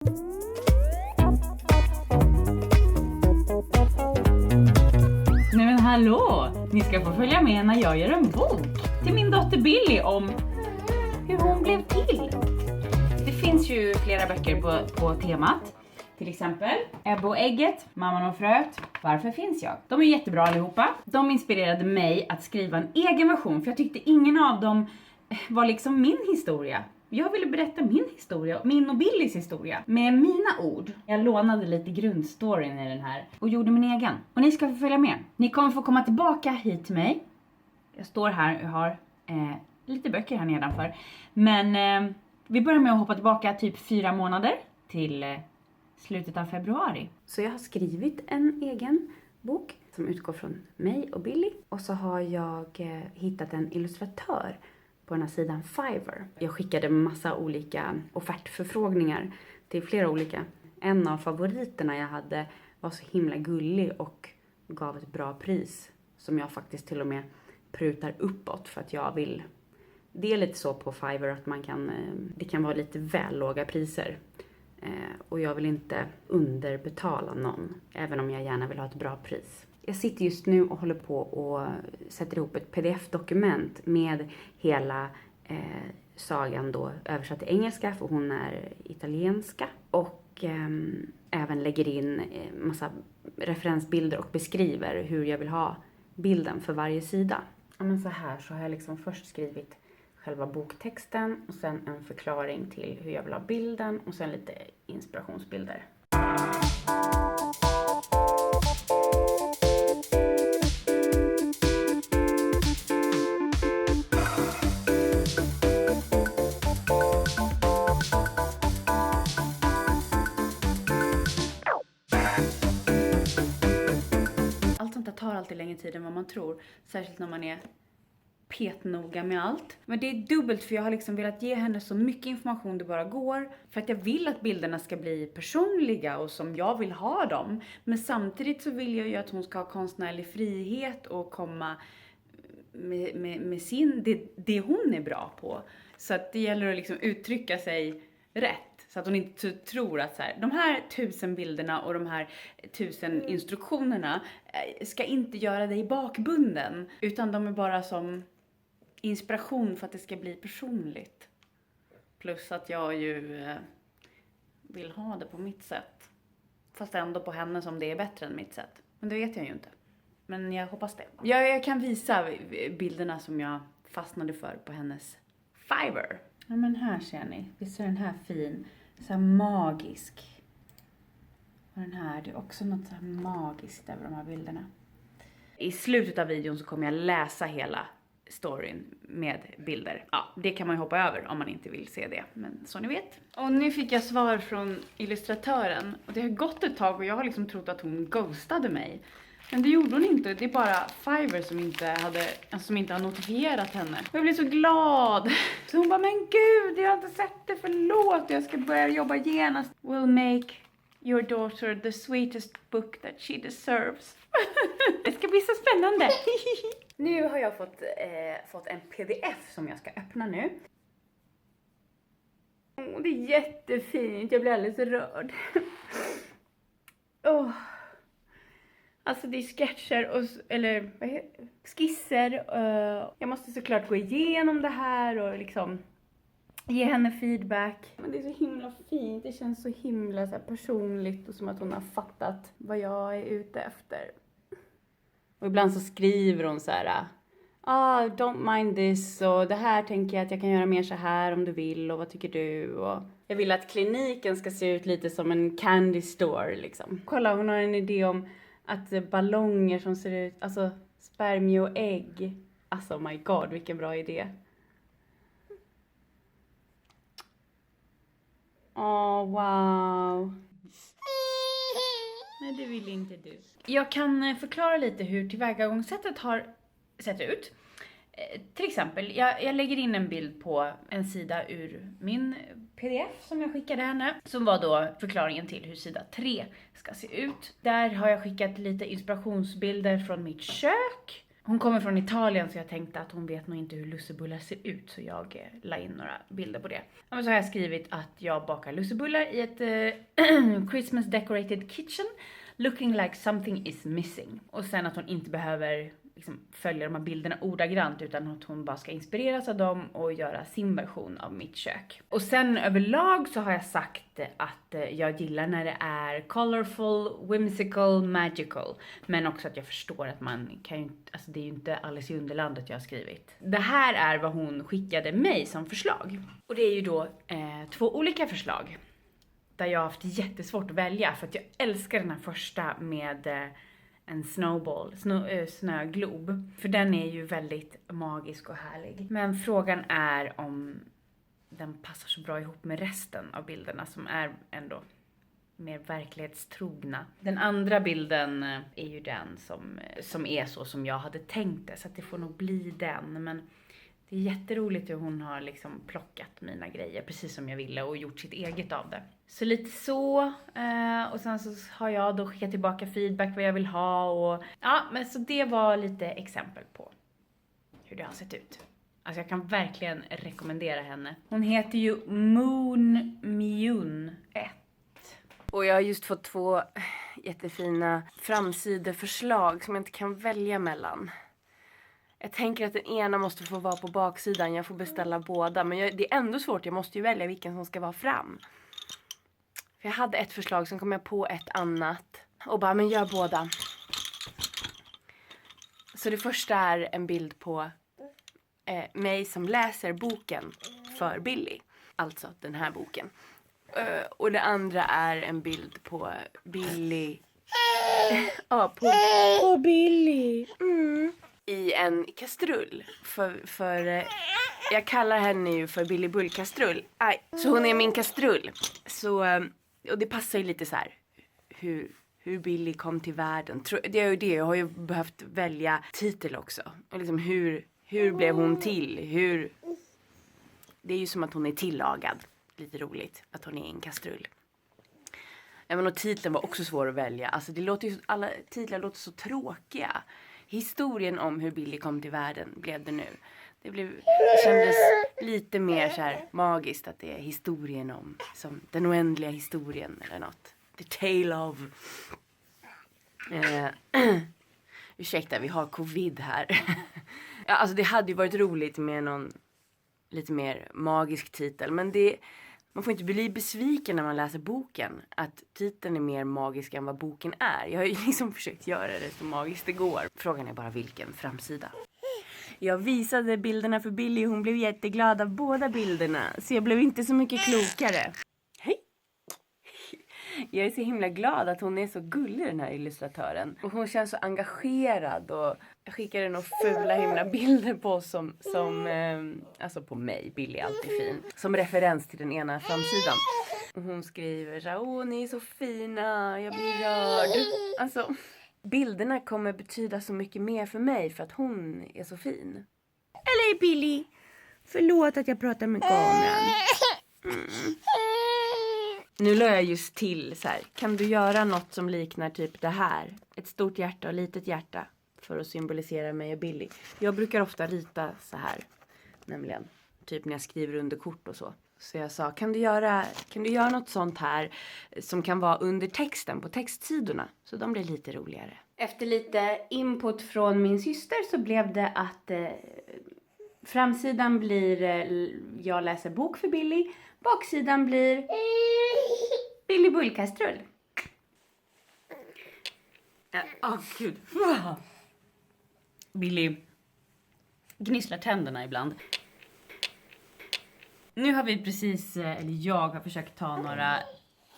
Nej men hallå! Ni ska få följa med när jag gör en bok till min dotter Billy om hur hon blev till. Det finns ju flera böcker på temat. Till exempel Ebbe och ägget, Mamman och fröet, Varför finns jag? De är jättebra allihopa. De inspirerade mig att skriva en egen version, för jag tyckte ingen av dem var liksom min historia. Jag ville berätta min historia, min och Billys historia, med mina ord. Jag lånade lite grundstoryn i den här och gjorde min egen. Och ni ska få följa med. Ni kommer få komma tillbaka hit till mig. Jag står här och har lite böcker här nedanför. Men vi börjar med att hoppa tillbaka typ 4 månader till slutet av februari. Så jag har skrivit en egen bok som utgår från mig och Billy. Och så har jag hittat en illustratör på den här sidan Fiverr. Jag skickade massa olika offertförfrågningar till flera olika. En av favoriterna jag hade var så himla gullig och gav ett bra pris. Som jag faktiskt till och med prutar uppåt för att jag vill. Det är lite så på Fiverr att det kan vara lite väl låga priser. Och jag vill inte underbetala någon, även om jag gärna vill ha ett bra pris. Jag sitter just nu och håller på och sätter ihop ett pdf-dokument med hela sagan då översatt till engelska, för hon är italienska. Och även lägger in massa referensbilder och beskriver hur jag vill ha bilden för varje sida. Ja, men så här så har jag liksom först skrivit själva boktexten och sen en förklaring till hur jag vill ha bilden och sen lite inspirationsbilder. Allt sånt där tar alltid längre tid än vad man tror, särskilt när man är petnoga med allt. Men det är dubbelt, för jag har liksom velat ge henne så mycket information det bara går. För att jag vill att bilderna ska bli personliga och som jag vill ha dem. Men samtidigt så vill jag ju att hon ska ha konstnärlig frihet och komma med det hon är bra på. Så att det gäller att liksom uttrycka sig rätt. Så att hon inte tror att så här, de här 1000 bilderna och de här 1000 instruktionerna ska inte göra dig bakbunden. Utan de är bara som inspiration för att det ska bli personligt. Plus att jag ju vill ha det på mitt sätt. Fast ändå på henne som det är bättre än mitt sätt. Men det vet jag ju inte. Men jag hoppas det. Jag kan visa bilderna som jag fastnade för på hennes Fiverr. Ja, men här ser ni. Visst är den här fin? Så här magisk. Och den här, det är också något så här magiskt över de här bilderna. I slutet av videon så kommer jag läsa hela storyn med bilder. Ja, det kan man ju hoppa över om man inte vill se det. Men så ni vet. Och nu fick jag svar från illustratören. Och det har gått ett tag och jag har liksom trott att hon ghostade mig. Men det gjorde hon inte. Det är bara Fiverr som inte har notifierat henne. Jag blev så glad. Så hon bara, men gud, jag har inte sett det, förlåt. Jag ska börja jobba genast. We'll make your daughter the sweetest book that she deserves. Det ska bli så spännande. Nu har jag fått en pdf som jag ska öppna nu. Det är jättefint. Jag blir alldeles rörd. Alltså det är sketcher eller skisser. Jag måste såklart gå igenom det här och liksom ge henne feedback. Men det är så himla fint. Det känns så himla så här personligt och som att hon har fattat vad jag är ute efter. Och ibland så skriver hon så här: don't mind this, och det här tänker jag att jag kan göra mer så här om du vill, och vad tycker du? Och jag vill att kliniken ska se ut lite som en candy store liksom. Kolla, hon har en idé om att ballonger som ser ut, alltså spermie och ägg. Alltså oh my god, vilken bra idé. Wow. Nej, det vill inte du. Jag kan förklara lite hur tillvägagångssättet har sett ut. Till exempel, jag lägger in en bild på en sida ur min pdf som jag skickade henne. Som var då förklaringen till hur sida 3 ska se ut. Där har jag skickat lite inspirationsbilder från mitt kök. Hon kommer från Italien så jag tänkte att hon vet nog inte hur lussebullar ser ut. Så jag la in några bilder på det. Och så har jag skrivit att jag bakar lussebullar i ett Christmas decorated kitchen. Looking like something is missing. Och sen att hon inte behöver liksom följa de här bilderna ordagrant utan att hon bara ska inspireras av dem och göra sin version av mitt kök. Och sen överlag så har jag sagt att jag gillar när det är colorful, whimsical, magical. Men också att jag förstår att man kan ju inte, alltså det är ju inte Alice i Underlandet jag har skrivit. Det här är vad hon skickade mig som förslag. Och det är ju då 2 olika förslag. Där jag har haft jättesvårt att välja för att jag älskar den här första med en snowball, snöglob. För den är ju väldigt magisk och härlig. Men frågan är om den passar så bra ihop med resten av bilderna som är ändå mer verklighetstrogna. Den andra bilden är ju den som är så som jag hade tänkt det. Så att det får nog bli den. Men det är jätteroligt hur hon har liksom plockat mina grejer precis som jag ville och gjort sitt eget av det. Så lite så. Och sen så har jag då skickat tillbaka feedback vad jag vill ha. Och, ja, men så det var lite exempel på hur det har sett ut. Alltså jag kan verkligen rekommendera henne. Hon heter ju Moon Myun 1. Och jag har just fått 2 jättefina framsideförslag som jag inte kan välja mellan. Jag tänker att den ena måste få vara på baksidan. Jag får beställa båda. Men det är ändå svårt. Jag måste ju välja vilken som ska vara fram. För jag hade ett förslag. Sen kom jag på ett annat. Och bara, men gör båda. Så det första är en bild på mig som läser boken för Billy. Alltså den här boken. Och det andra är en bild på Billy. Ja, på Billy. I en kastrull. För jag kallar henne ju för Billy Bullkastrull. Så hon är min kastrull. Så, och det passar ju lite så här. Hur Billy kom till världen. Det är ju det. Jag har ju behövt välja titel också. Och liksom hur blev hon till? Det är ju som att hon är tillagad. Lite roligt att hon är en kastrull. Ja, men och titeln var också svår att välja. Alltså det låter ju, alla titlar låter så tråkiga. Historien om hur Billy kom till världen blev det nu. Det kändes lite mer så här magiskt att det är historien om. Som den oändliga historien eller något. The tale of. Ursäkta, vi har covid här. Ja, alltså det hade ju varit roligt med någon lite mer magisk titel. Men man får inte bli besviken när man läser boken. Att titeln är mer magisk än vad boken är. Jag har ju liksom försökt göra det så magiskt det går. Frågan är bara vilken framsida. Jag visade bilderna för Billy och hon blev jätteglad av båda bilderna. Så jag blev inte så mycket klokare. Hej! Jag är så himla glad att hon är så gullig, den här illustratören. Och hon känns så engagerad. Och jag skickade några fula himla bilder på oss alltså på mig, Billy är alltid fin. Som referens till den ena framsidan. Och hon skriver så här, åh ni är så fina, jag blir rörd. Alltså, bilderna kommer betyda så mycket mer för mig för att hon är så fin. Eller Billy, förlåt att jag pratar med kameran. Nu la jag just till så här, kan du göra något som liknar typ det här? Ett stort hjärta och litet hjärta för att symbolisera mig och Billy. Jag brukar ofta rita så här, nämligen typ när jag skriver under kort och så. Så jag sa, kan du göra något sånt här som kan vara under texten på textsidorna? Så de blir lite roligare. Efter lite input från min syster så blev det att framsidan blir jag läser bok för Billy. Baksidan blir Billy Bullkastrull. Gud. Billy gnisslar tänderna ibland. Nu har vi precis, eller jag har försökt ta några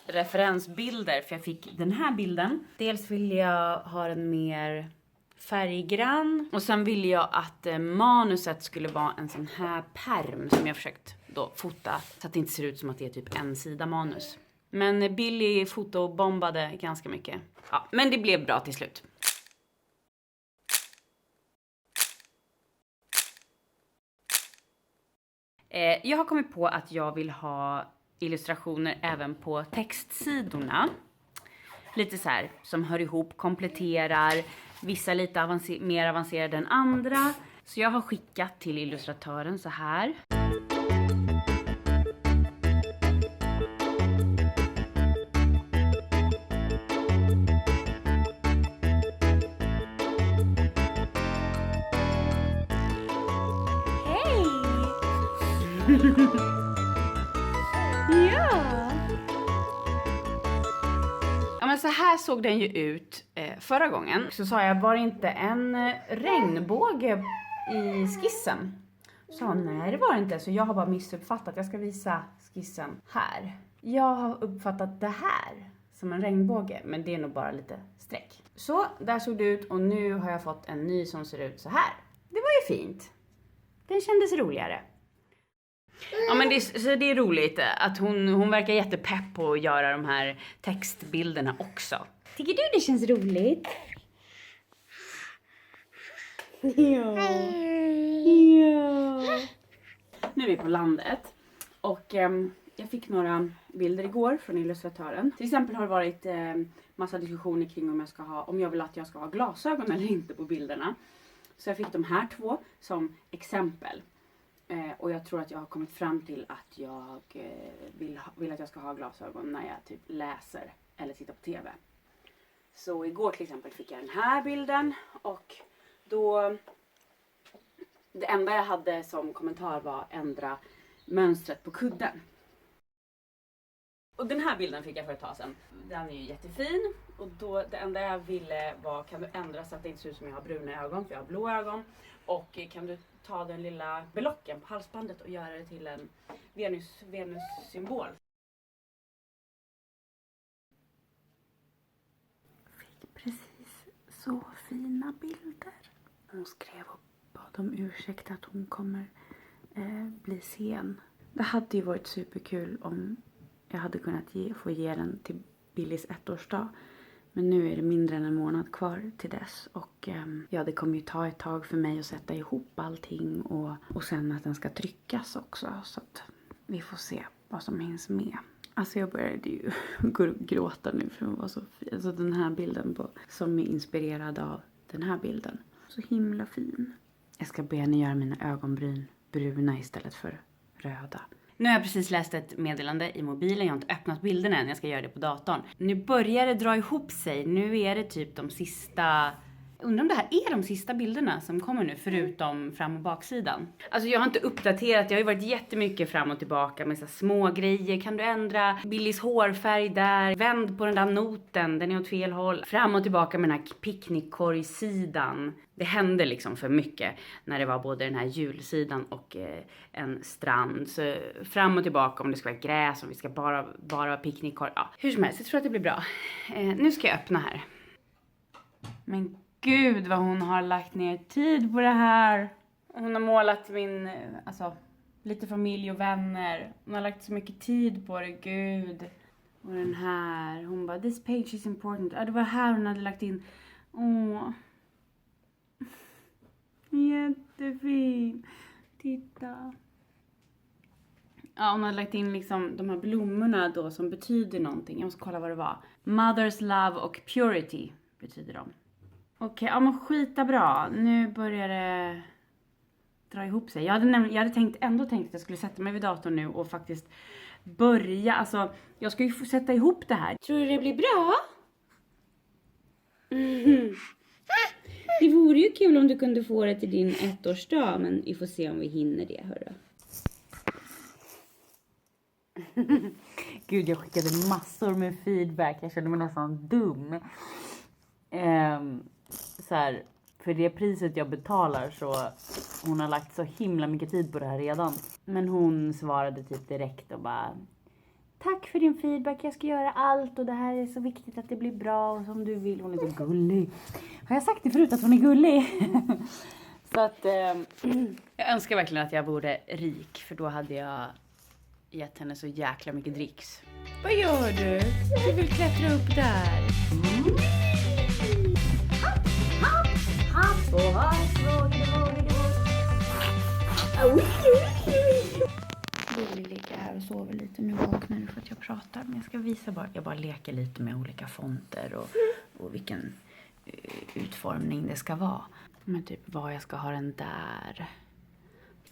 referensbilder. För jag fick den här bilden. Dels vill jag ha den mer färggrann. Och sen vill jag att manuset skulle vara en sån här perm som jag försökt då fota. Så att det inte ser ut som att det är typ en sida manus. Men Billy fotobombade ganska mycket. Ja, men det blev bra till slut. Jag har kommit på att jag vill ha illustrationer även på textsidorna. lite så här som hör ihop, kompletterar. Vissa lite mer avancerade än andra. Så jag har skickat till illustratören så här. Hej! Ja! Ja, men så här såg den ju ut förra gången. Så sa jag, var det inte en regnbåge i skissen? Så nej, det var det inte. Så jag har bara missuppfattat. Jag ska visa skissen här. Jag har uppfattat det här som en regnbåge, men det är nog bara lite streck. Så, där såg det ut och nu har jag fått en ny som ser ut så här. Det var ju fint. Den kändes roligare. Ja, men det är roligt att hon verkar jättepepp på att göra de här textbilderna också. Tycker du det känns roligt? Ja. Nu är vi på landet och jag fick några bilder igår från illustratören. Till exempel har det varit massa diskussioner kring om jag vill att jag ska ha glasögon eller inte på bilderna. Så jag fick de här 2 som exempel. Och jag tror att jag har kommit fram till att jag vill att jag ska ha glasögon när jag typ läser eller tittar på tv. Så igår till exempel fick jag den här bilden och då det enda jag hade som kommentar var ändra mönstret på kudden. Och den här bilden fick jag för ett tag sedan. Den är ju jättefin och då det enda jag ville var, kan du ändra så att det inte ser ut som jag har bruna ögon, för jag har blå ögon. Och kan du ta den lilla belocken på halsbandet och göra det till en Venus-symbol. Fick precis så fina bilder. Hon skrev och bad om ursäkt att hon kommer bli sen. Det hade ju varit superkul om jag hade kunnat få ge den till Billys 1-årsdag. Men nu är det mindre än en månad kvar till dess. Och ja, det kommer ju ta ett tag för mig att sätta ihop allting. Och sen att den ska tryckas också. Så att vi får se vad som hinns med. Alltså jag började ju gråta nu för den var så fin. Alltså den här bilden som är inspirerad av den här bilden. Så himla fin. Jag ska be henne göra mina ögonbryn bruna istället för röda. Nu har jag precis läst ett meddelande i mobilen. Jag har inte öppnat bilderna än. Jag ska göra det på datorn. Nu börjar det dra ihop sig. Nu är det typ de sista... Undrar om det här är de sista bilderna som kommer nu. Förutom fram- och baksidan. Alltså jag har inte uppdaterat. Jag har ju varit jättemycket fram och tillbaka med så små grejer. Kan du ändra Billys hårfärg där? Vänd på den där noten. Den är åt fel håll. Fram och tillbaka med den här picknickkorgsidan. Det hände liksom för mycket när det var både den här julsidan och en strand. Så fram och tillbaka om det ska vara gräs, om vi ska bara vara picknickkorg. Ja, hur som helst, jag tror att det blir bra. Nu ska jag öppna här. Men gud vad hon har lagt ner tid på det här. Hon har målat lite familj och vänner. Hon har lagt så mycket tid på det, gud. Och den här, hon bara, this page is important. Ja, det var här hon hade lagt in. Åh. Jättefin. Titta. Ja, hon har lagt in liksom de här blommorna då som betyder någonting. Jag måste kolla vad det var. Mother's love och purity betyder de. Okej, ja men skita bra. Nu börjar det dra ihop sig. Jag hade ändå tänkt att jag skulle sätta mig vid datorn nu och faktiskt börja. Alltså, jag ska ju få sätta ihop det här. Tror du det blir bra? Mm. Det vore ju kul om du kunde få det till din 1-årsdag, men vi får se om vi hinner det, hörru. Gud, jag skickade massor med feedback. Jag kände mig nästan dum. Så här, för det priset jag betalar så hon har lagt så himla mycket tid på det här redan. Men hon svarade typ direkt och bara, tack för din feedback, jag ska göra allt och det här är så viktigt att det blir bra och som du vill. Hon är så gullig. Har jag sagt det förut att hon är gullig? Så att jag önskar verkligen att jag vore rik, för då hade jag gett henne så jäkla mycket dricks. Vad gör du? Du vill klättra upp där. Billy ligger här och sover lite. Nu vaknar du för att jag pratar. Men jag ska visa bara. Jag bara leker lite med olika fonter och vilken utformning det ska vara. Men typ vad jag ska ha den där.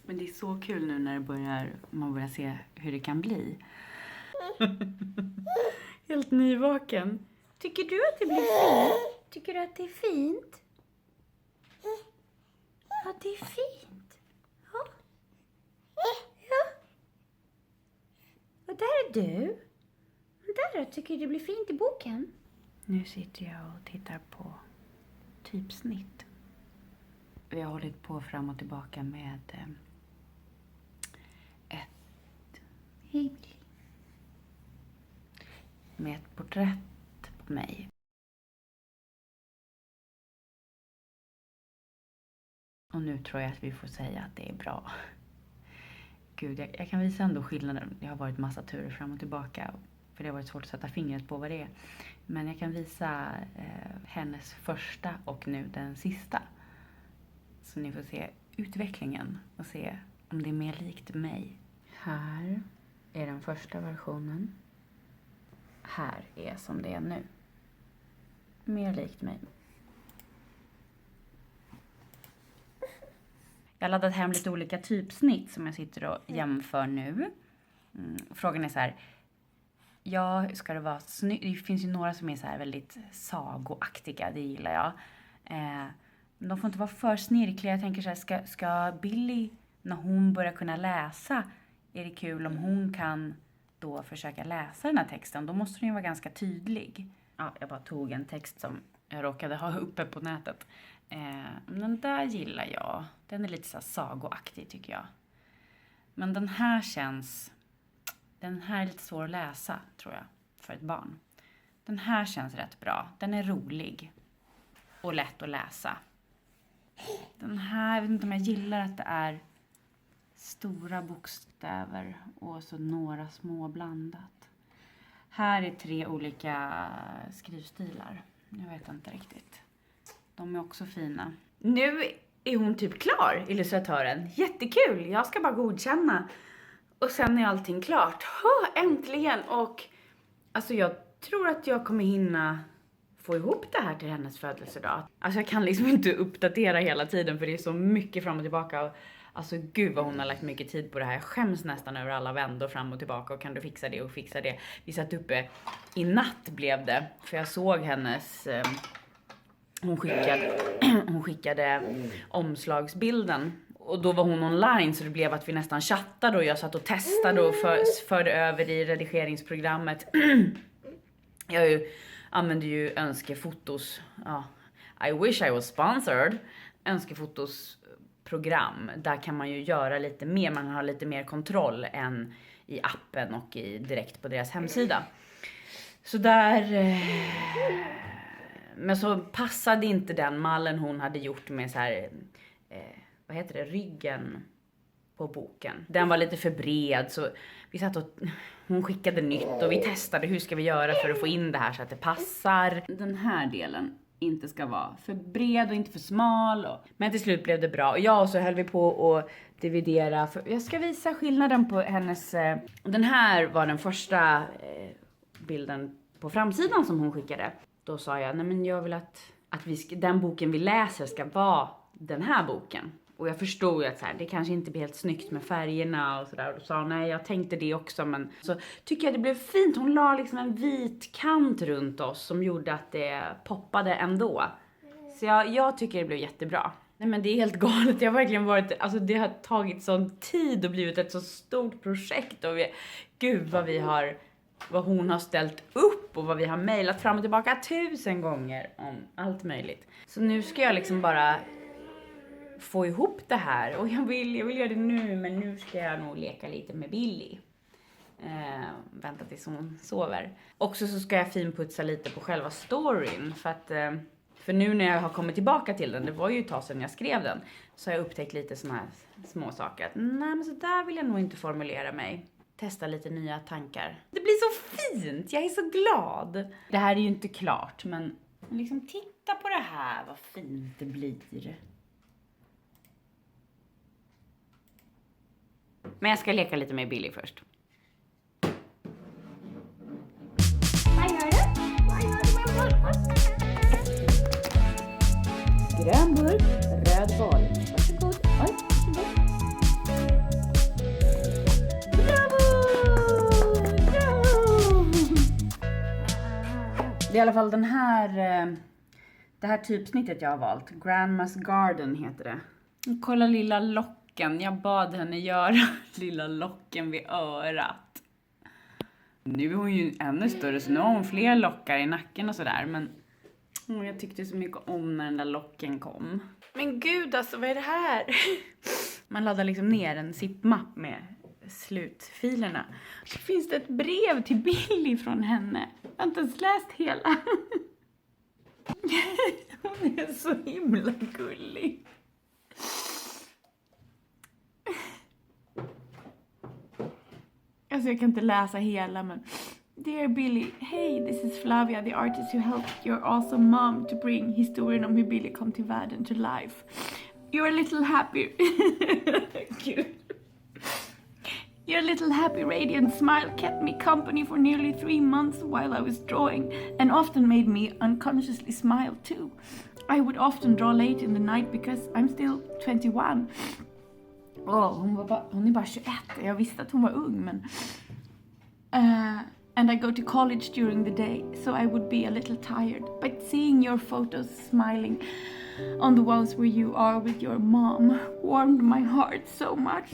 Men det är så kul nu när man börjar se hur det kan bli. Helt nyvaken. Tycker du att det blir fint? Tycker du att det är fint? Ja, det är fint. Ja. Ja. Och där är du. Och där då, tycker du det blir fint i boken? Nu sitter jag och tittar på typsnitt. Vi har hållit på fram och tillbaka med med ett porträtt på mig. Och nu tror jag att vi får säga att det är bra. Gud, jag kan visa ändå skillnaden. Det har varit massa turer fram och tillbaka. För det har varit svårt att sätta fingret på vad det är. Men jag kan visa hennes första och nu den sista. Så ni får se utvecklingen och se om det är mer likt mig. Här är den första versionen. Här är som det är nu. Mer likt mig. Jag har laddat hem lite olika typsnitt som jag sitter och jämför nu. Frågan är så här. Ja, ska det vara snyggt? Det finns ju några som är så här väldigt sagoaktiga, det gillar jag. De får inte vara för snirkliga. Jag tänker så här, ska Billy, när hon börjar kunna läsa, är det kul om hon kan då försöka läsa den här texten. Då måste den ju vara ganska tydlig. Ja, jag bara tog en text som jag råkade ha uppe på nätet. Den där gillar jag. Den är lite så här sagoaktig tycker jag. Men den här är lite svår att läsa tror jag för ett barn. Den här känns rätt bra. Den är rolig och lätt att läsa. Den här, jag vet inte om jag gillar att det är stora bokstäver och så några små blandat. Här är 3 olika skrivstilar. Jag vet inte riktigt. De är också fina. Nu är hon typ klar, illustratören. Jättekul, jag ska bara godkänna. Och sen är allting klart. Äntligen! Och alltså jag tror att jag kommer hinna få ihop det här till hennes födelsedag. Alltså jag kan liksom inte uppdatera hela tiden för det är så mycket fram och tillbaka. Alltså gud vad hon har lagt mycket tid på det här. Jag skäms nästan över alla vändor fram och tillbaka. Och kan du fixa det och fixa det. Vi satt uppe i natt blev det. För jag såg hennes... Hon skickade omslagsbilden. Och då var hon online så det blev att vi nästan chattade. Och jag satt och testade och förde över i redigeringsprogrammet. Jag använder ju önskefotos. Ja, I wish I was sponsored. Önskefotos program. Där kan man ju göra lite mer. Man har lite mer kontroll än i appen och direkt på deras hemsida. Så där... Men så passade inte den mallen hon hade gjort med så här... vad heter det? Ryggen på boken. Den var lite för bred så vi satt och... Hon skickade nytt och vi testade hur ska vi göra för att få in det här så att det passar. Den här delen inte ska vara för bred och inte för smal. Men till slut blev det bra. Och ja, så höll vi på att dividera. För jag ska visa skillnaden på hennes... Den här var den första bilden på framsidan som hon skickade. Då sa jag, nej men jag vill att den boken vi läser ska vara den här boken. Och jag förstod ju att så här, det kanske inte blir helt snyggt med färgerna och sådär. Och då sa nej, jag tänkte det också. Men så tycker jag det blev fint. Hon la liksom en vit kant runt oss som gjorde att det poppade ändå. Så jag tycker det blev jättebra. Nej men det är helt galet. Jag har verkligen varit, alltså det har tagit sån tid och blivit ett så stort projekt. Och gud vad hon har ställt upp och vad vi har mejlat fram och tillbaka 1000 gånger om allt möjligt. Så nu ska jag liksom bara få ihop det här. Och jag vill göra det nu, men nu ska jag nog leka lite med Billy. Vänta tills hon sover. Också så ska jag finputsa lite på själva storyn. För nu när jag har kommit tillbaka till den, det var ju ett tag sedan jag skrev den, så har jag upptäckt lite såna här små saker. Att, nej men så där vill jag nog inte formulera mig. Testa lite nya tankar. Det blir så fint, jag är så glad. Det här är ju inte klart, men liksom titta på det här, vad fint det blir. Men jag ska leka lite med Billy först. Vad gör du? Vad gör du med burken? Grön burk, röd boll. Varsågod. Oj, varsågod. Bravo! Bravo! Det är i alla fall det här typsnittet jag har valt. Grandma's Garden heter det. Kolla lilla locken. Jag bad henne göra lilla locken vid örat. Nu är hon ju ännu större, så nu har hon fler lockar i nacken och sådär. Men jag tyckte så mycket om när den där locken kom. Men gud alltså, vad är det här? Man laddar liksom ner en zip-mapp med slutfilerna. Så finns det ett brev till Billy från henne. Jag har inte ens läst hela. Hon är så himla gullig. Alltså jag kan inte läsa hela, men... Dear Billy, hey, this is Flavia, the artist who helped your awesome mom to bring historien om hur Billy kom till världen to life. You're a little happy. Your little happy radiant smile kept me company for nearly 3 months while I was drawing, and often made me unconsciously smile too. I would often draw late in the night because I'm still 21. Hon är bara 21. Jag visste att hon var ung, men... And I go to college during the day, so I would be a little tired. But seeing your photos smiling on the ones where you are with your mom warmed my heart so much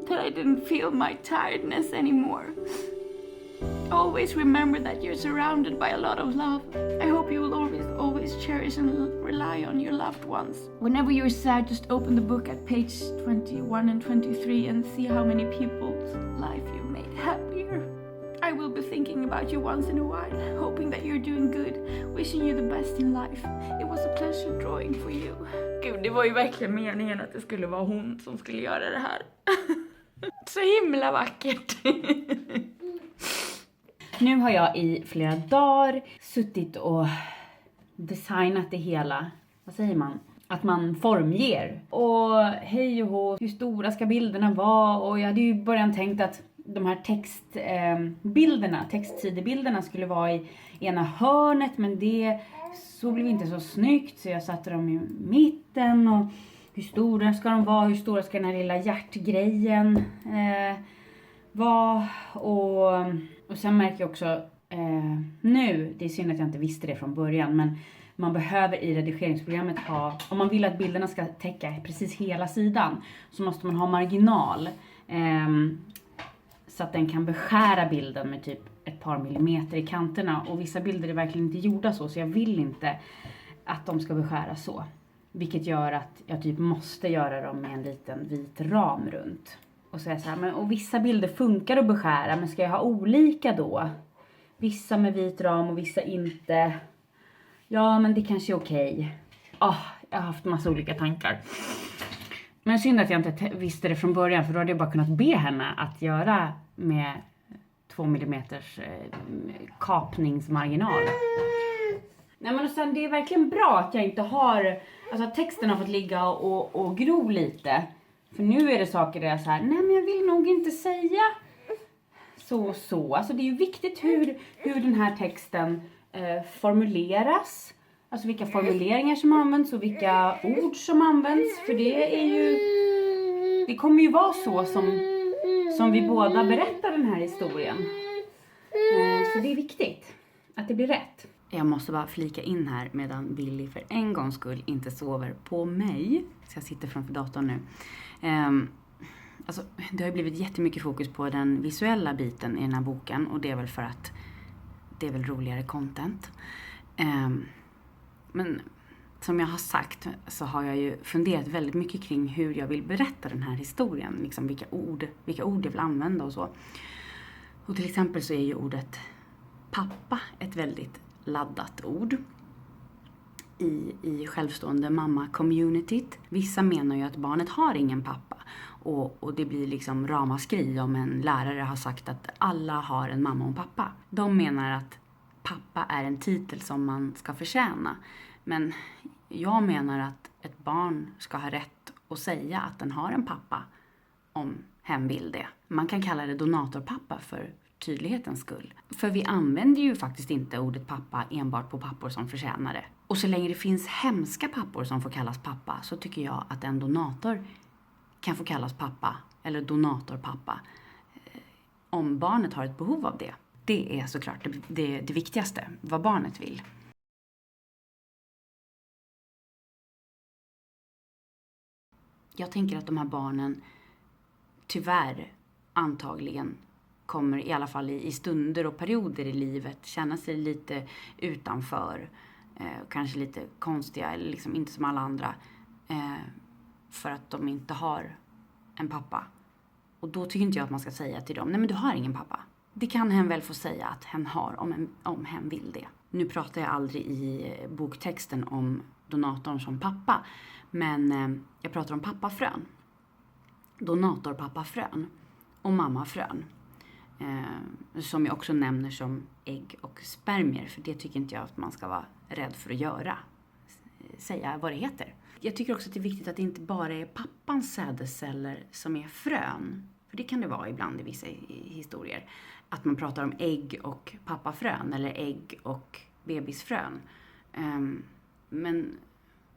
that I didn't feel my tiredness anymore. Always remember that you're surrounded by a lot of love. I hope you will always cherish and rely on your loved ones. Whenever you're sad, just open the book at page 21 and 23 and see how many people's life you made happier. I will be thinking about you once in a while, hoping that you're doing good, wishing you the best in life. It was a pleasure drawing for you. Gud, det var ju verkligen meningen att det skulle vara hon som skulle göra det här. Så himla vackert. Nu har jag i flera dagar suttit och designat det hela. Vad säger man? Att man formger. Och hej och hå, hur stora ska bilderna vara? Och jag hade ju början tänkt att de här textsidebilderna skulle vara i ena hörnet, men så blev inte så snyggt, så jag satte dem i mitten. Och hur stora ska de vara? Hur stora ska den här lilla hjärtgrejen vara? Och sen märker jag också nu, det är synd att jag inte visste det från början, men man behöver i redigeringsprogrammet om man vill att bilderna ska täcka precis hela sidan, så måste man ha marginal. Så att den kan beskära bilden med typ ett par millimeter i kanterna. Och vissa bilder är verkligen inte gjorda så jag vill inte att de ska beskäras så. Vilket gör att jag typ måste göra dem med en liten vit ram runt. Och säga så här, och vissa bilder funkar att beskära, men ska jag ha olika då? Vissa med vit ram och vissa inte. Ja, men det kanske är okej. Jag har haft massa olika tankar. Men synd att jag inte visste det från början, för då hade jag bara kunnat be henne att göra med 2 mm kapningsmarginal. Nej, men sen det är verkligen bra att jag inte har, alltså att texten har fått ligga och gro lite. För nu är det saker där jag så här, nej men jag vill nog inte säga så. Alltså det är ju viktigt hur den här texten formuleras. Alltså vilka formuleringar som används och vilka ord som används. För det kommer ju vara så som vi båda berättar den här historien. Så det är viktigt att det blir rätt. Jag måste bara flika in här medan Billy för en gångs skull inte sover på mig. Så jag sitter framför datorn nu. Alltså, det har ju blivit jättemycket fokus på den visuella biten i den här boken. Och det är väl för att det är väl roligare content. Men som jag har sagt så har jag ju funderat väldigt mycket kring hur jag vill berätta den här historien. Liksom vilka ord jag vill använda och så. Och till exempel så är ju ordet pappa ett väldigt laddat ord i självstående mamma-communityt. Vissa menar ju att barnet har ingen pappa. Och det blir liksom ramaskri om en lärare har sagt att alla har en mamma och en pappa. De menar att pappa är en titel som man ska förtjäna. Men jag menar att ett barn ska ha rätt att säga att den har en pappa om hen vill det. Man kan kalla det donatorpappa för tydlighetens skull. För vi använder ju faktiskt inte ordet pappa enbart på pappor som förtjänar det. Och så länge det finns hemska pappor som får kallas pappa så tycker jag att en donator kan få kallas pappa eller donatorpappa om barnet har ett behov av det. Det är såklart det viktigaste, vad barnet vill. Jag tänker att de här barnen tyvärr antagligen kommer i alla fall i stunder och perioder i livet känna sig lite utanför. Kanske lite konstiga eller liksom inte som alla andra. För att de inte har en pappa. Och då tycker inte jag att man ska säga till dem, nej men du har ingen pappa. Det kan hen väl få säga att hen har om hen vill det. Nu pratar jag aldrig i boktexten om donatorn som pappa. Men jag pratar om pappafrön. Donatorpappafrön och mammafrön. Som jag också nämner som ägg och spermier. För det tycker inte jag att man ska vara rädd för att göra. Säga vad det heter. Jag tycker också att det är viktigt att det inte bara är pappans sädesceller som är frön. För det kan det vara ibland i vissa historier. Att man pratar om ägg och pappafrön. Eller ägg och bebisfrön. Men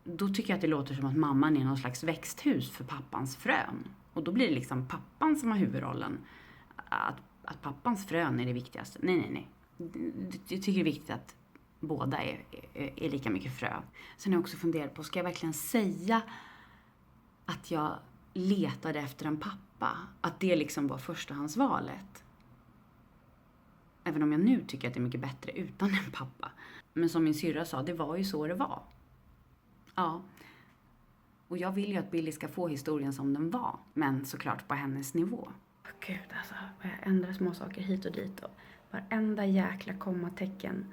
då tycker jag att det låter som att mamman är någon slags växthus för pappans frön. Och då blir det liksom pappan som har huvudrollen. Att pappans frön är det viktigaste. Nej. Jag tycker det är viktigt att båda är lika mycket frö. Sen har jag också funderat på, ska jag verkligen säga att jag letade efter en pappa? Att det liksom var förstahandsvalet. Även om jag nu tycker att det är mycket bättre utan en pappa. Men som min syrra sa, det var ju så det var. Ja. Och jag vill ju att Billy ska få historien som den var. Men såklart på hennes nivå. Gud, alltså. Jag ändrar små saker hit och dit. Och varenda jäkla kommatecken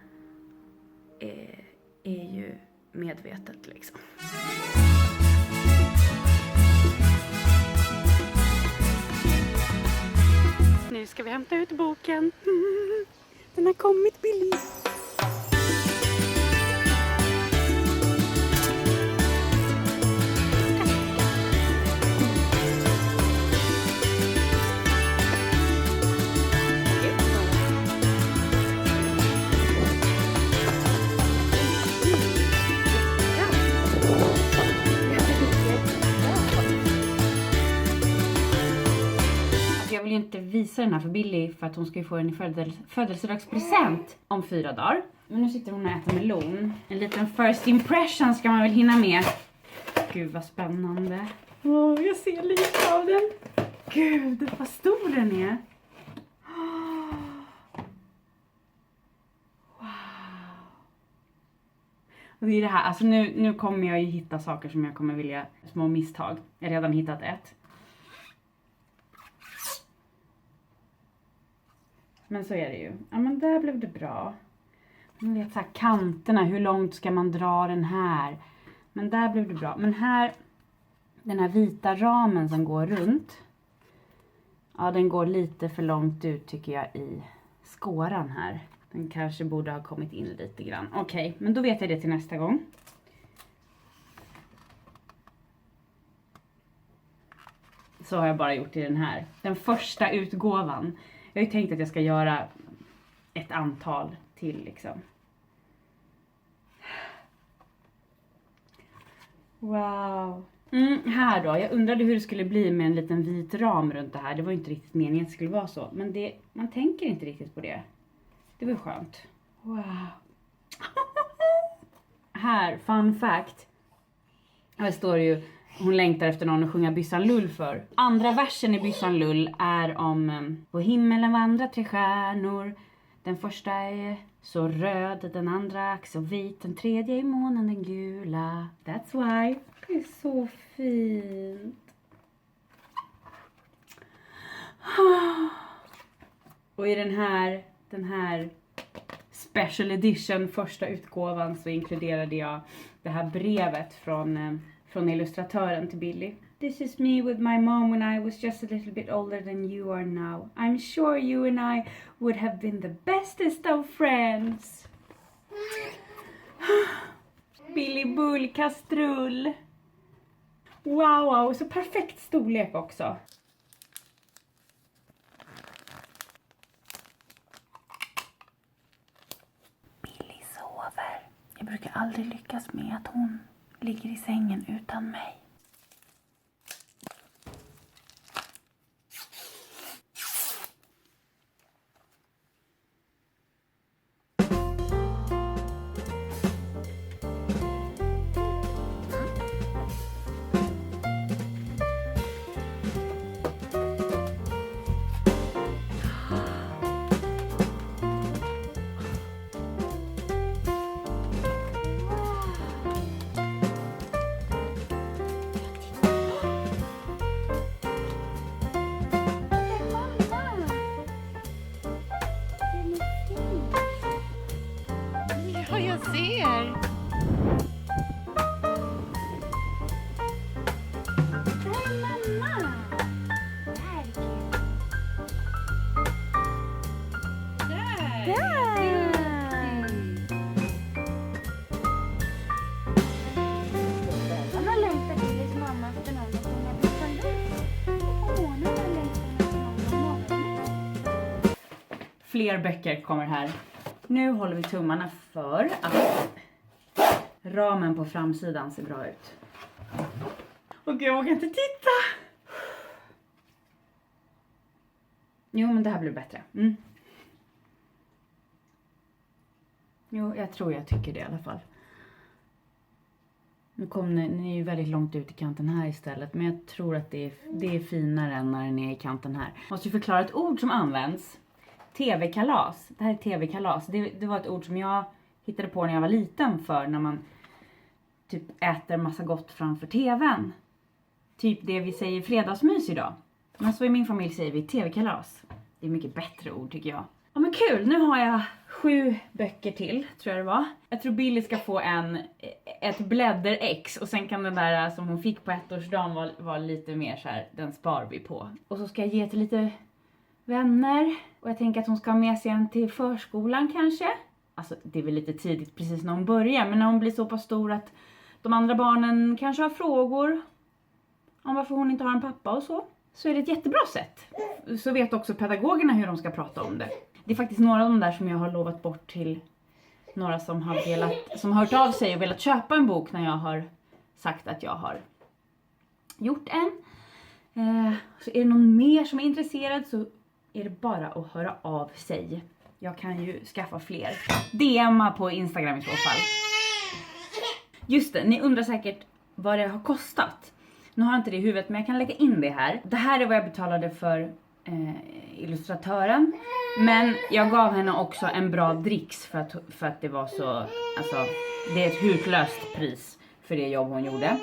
är ju medvetet liksom. Nu ska vi hämta ut boken. Den har kommit, Billy. Jag vill ju inte visa den här för Billy för att hon ska ju få den i födelsedagspresent om 4 dagar. Men nu sitter hon och äter melon. En liten first impression ska man väl hinna med. Gud vad spännande. Jag ser lite av den. Gud vad stor den är. Wow. Och det är det här, alltså nu kommer jag ju hitta saker som jag kommer vilja, små misstag. Jag har redan hittat ett. Men så är det ju. Ja, men där blev det bra. Man vet så här kanterna. Hur långt ska man dra den här? Men där blev det bra. Men här. Den här vita ramen som går runt. Ja, den går lite för långt ut tycker jag i skåran här. Den kanske borde ha kommit in lite grann. Okej, men då vet jag det till nästa gång. Så har jag bara gjort i den här. Den första utgåvan. Jag har ju tänkt att jag ska göra ett antal till liksom. Wow. Här då. Jag undrade hur det skulle bli med en liten vit ram runt det här. Det var inte riktigt meningen att det skulle vara så. Men det, man tänker inte riktigt på det. Det var skönt. Wow. Här, fun fact. Här står det ju, hon längtar efter någon att sjunga Byssan Lull för. Andra versen i Byssan Lull är om på himmelen vandrar 3 stjärnor. Den första är så röd, den andra så vit, den tredje är månen den gula. That's why. Det är så fint. Och i den här special edition första utgåvan så inkluderade jag det här brevet från illustratören till Billy. This is me with my mom when I was just a little bit older than you are now. I'm sure you and I would have been the bestest of friends. Billy Bull kastrull. Wow, så perfekt storlek också. Jag brukar aldrig lyckas med att hon ligger i sängen utan mig. Ja, jag ser. Fler böcker kommer här. Nu håller vi tummarna för att ramen på framsidan ser bra ut. Och jag vågar inte titta. Jo, men det här blir bättre. Jo, jag tror jag tycker det i alla fall. Nu kom ni är ju väldigt långt ut i kanten här istället. Men jag tror att det är finare än när den är i kanten här. Jag måste ju förklara ett ord som används. TV-kalas. Det här är TV-kalas. Det var ett ord som jag hittade på när jag var liten för när man typ äter massa gott framför tvn. Typ det vi säger fredagsmys idag. Men så i min familj säger vi TV-kalas. Det är mycket bättre ord tycker jag. Ja men kul, nu har jag 7 böcker till tror jag det var. Jag tror Billy ska få ett blädder-ex och sen kan den där som hon fick på 1-årsdagen vara lite mer så här, den spar vi på. Och så ska jag ge till lite vänner. Och jag tänker att hon ska ha med sig en till förskolan kanske. Alltså det är väl lite tidigt precis när hon börjar. Men när hon blir så pass stor att de andra barnen kanske har frågor om varför hon inte har en pappa och så. Så är det ett jättebra sätt. Så vet också pedagogerna hur de ska prata om det. Det är faktiskt några av de där som jag har lovat bort till några som har hört av sig och velat köpa en bok när jag har sagt att jag har gjort en. Så är det någon mer som är intresserad så är det bara att höra av sig. Jag kan ju skaffa fler. DMa på Instagram i så fall. Just det, ni undrar säkert vad det har kostat. Nu har jag inte det i huvudet men jag kan lägga in det här. Det här är vad jag betalade för illustratören. Men jag gav henne också en bra dricks för att det var så... Alltså, det är ett hutlöst pris för det jobb hon gjorde.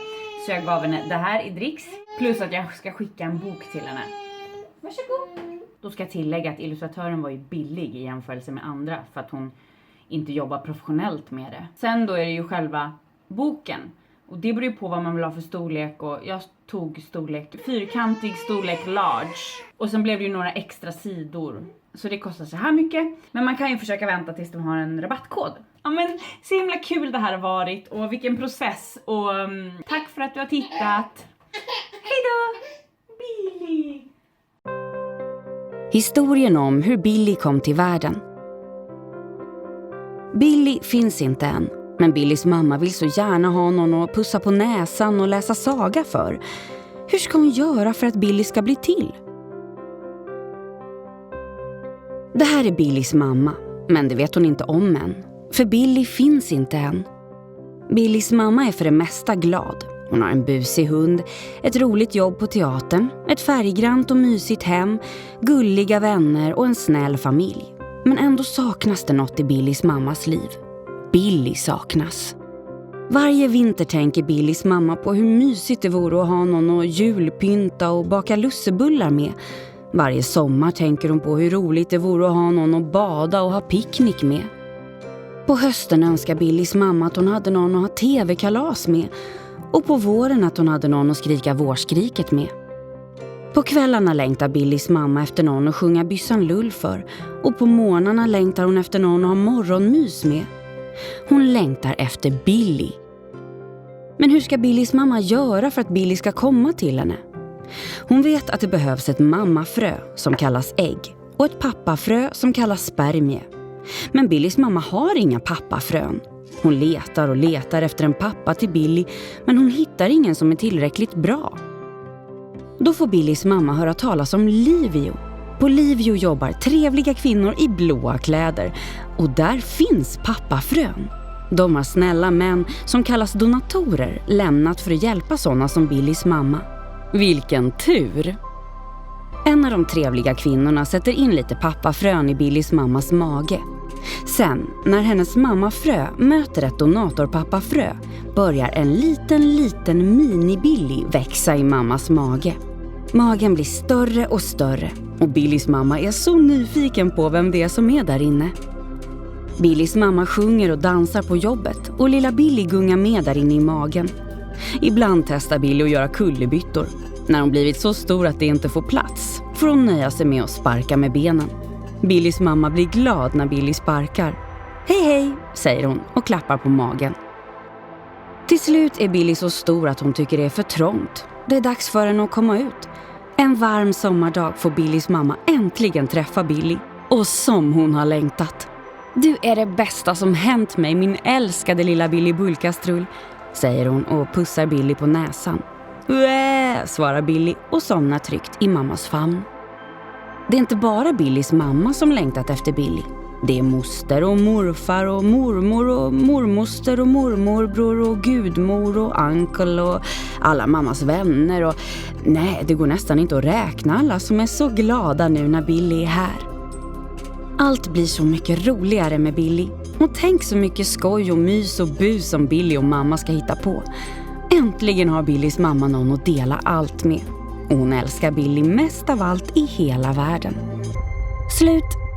Så jag gav henne det här i dricks. Plus att jag ska skicka en bok till henne. Varsågod. Då ska jag tillägga att illustratören var ju billig i jämförelse med andra. För att hon inte jobbar professionellt med det. Sen då är det ju själva boken. Och det beror ju på vad man vill ha för storlek. Och jag tog fyrkantig storlek large. Och sen blev det ju några extra sidor. Så det kostar så här mycket. Men man kan ju försöka vänta tills de har en rabattkod. Ja men så himla kul det här har varit. Och vilken process. Och tack för att du har tittat. Hejdå! Billy! Historien om hur Billy kom till världen. Billy finns inte än. Men Billys mamma vill så gärna ha någon att pussa på näsan och läsa saga för. Hur ska hon göra för att Billy ska bli till? Det här är Billys mamma, men det vet hon inte om än. För Billy finns inte än. Billys mamma är för det mesta glad. Hon har en busig hund, ett roligt jobb på teatern, ett färggrant och mysigt hem, gulliga vänner och en snäll familj. Men ändå saknas det något i Billys mammas liv. Billy saknas. Varje vinter tänker Billys mamma på hur mysigt det vore att ha någon att julpynta och baka lussebullar med. Varje sommar tänker hon på hur roligt det vore att ha någon att bada och ha picknick med. På hösten önskar Billys mamma att hon hade någon att ha tv-kalas med. Och på våren att hon hade någon att skrika vårskriket med. På kvällarna längtar Billys mamma efter någon att sjunga byssan lull för. Och på morgnarna längtar hon efter någon att ha morgonmys med. Hon längtar efter Billy. Men hur ska Billys mamma göra för att Billy ska komma till henne? Hon vet att det behövs ett mammafrö som kallas ägg och ett pappafrö som kallas spermie. Men Billys mamma har inga pappafrön. Hon letar och letar efter en pappa till Billy, men hon hittar ingen som är tillräckligt bra. Då får Billys mamma höra talas om Livio. På Livio jobbar trevliga kvinnor i blåa kläder och där finns pappafrön. De har snälla män som kallas donatorer lämnat för att hjälpa sådana som Billys mamma. Vilken tur! En av de trevliga kvinnorna sätter in lite pappafrön i Billys mammas mage. Sen, när hennes mammafrö möter ett donatorpappafrö, börjar en liten mini-Billy växa i mammas mage. Magen blir större och större och Billys mamma är så nyfiken på vem det är som är där inne. Billys mamma sjunger och dansar på jobbet och lilla Billy gungar med där inne i magen. Ibland testar Billy att göra kullerbyttor. När hon blivit så stor att det inte får plats får hon nöja sig med att sparka med benen. Billys mamma blir glad när Billy sparkar. Hej hej, säger hon och klappar på magen. Till slut är Billy så stor att hon tycker det är för trångt. Det är dags för henne att komma ut. En varm sommardag får Billys mamma äntligen träffa Billy. Och som hon har längtat. Du är det bästa som hänt mig, min älskade lilla Billy Bullkastrull, säger hon och pussar Billy på näsan. Svarar Billy och somnar tryggt i mammas famn. Det är inte bara Billys mamma som längtat efter Billy. Det är moster och morfar och mormor och mormoster och mormorbror och gudmor och uncle och alla mammas vänner och nej, det går nästan inte att räkna alla som är så glada nu när Billy är här. Allt blir så mycket roligare med Billy. Och tänk så mycket skoj och mys och bus som Billy och mamma ska hitta på. Äntligen har Billys mamma någon att dela allt med. Och hon älskar Billy mest av allt i hela världen. Slut.